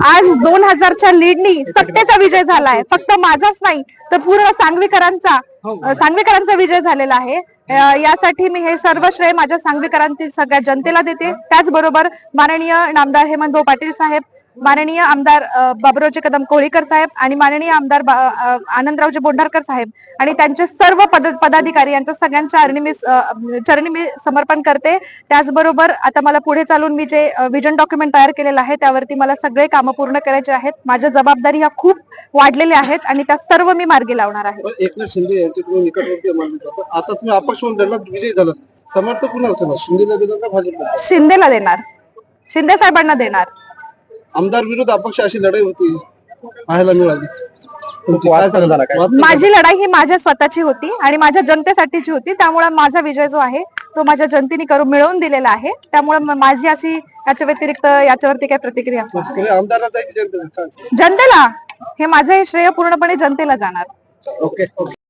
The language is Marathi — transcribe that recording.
आज 2000च्या लीडनी सत्तेचा विजय झालाय. फक्त माझाच नाही तर पूर्ण सांगवीकरांचा विजय झालेला आहे. यासाठी मी हे सर्व श्रेय माझ्या सांगवीकरांतील सगळ्या जनतेला देते. त्याचबरोबर माननीय नामदार हेमंतभाऊ पाटील साहेब, माननीय आमदार बाबुरावजी कदम कोळीकर साहेब आणि माननीय आमदार आनंदरावजी बोंढारकर साहेब आणि त्यांचे सर्व पदाधिकारी यांच्या सगळ्यांच्या चरणी मी समर्पण करते. त्याचबरोबर आता मला पुढे चालून मी जे विजन डॉक्युमेंट तयार केलेलं आहे त्यावरती मला सगळे कामं पूर्ण करायचे आहेत. माझ्या जबाबदारी ह्या खूप वाढलेल्या आहेत आणि त्या सर्व मी मार्गी लावणार आहे. एकनाथ शिंदे यांचे तुम्ही निकटवर्तीय मानले जातात. आता तुम्ही अपक्ष होऊन त्यांना विजय झाला, समर्थक कुणाला देणार? शिंदेला देणार का भाजपला? शिंदेला देणार, शिंदे साहेबांना देणार. आमदार विरुद्ध अपक्ष अशी लढाई होती पाहायला मिळाली. माझी लढाई ही माझ्या स्वतःची होती आणि माझ्या जनतेसाठीची होती. त्यामुळे माझा विजय जो आहे तो माझ्या जनतेने मिळवून दिलेला आहे. त्यामुळे माझी अशी याच्या व्यतिरिक्त याच्यावरती काही प्रतिक्रिया असणार. आमदाराचा जनतेला हे माझं हे श्रेय पूर्णपणे जनतेला जाणार. ओके.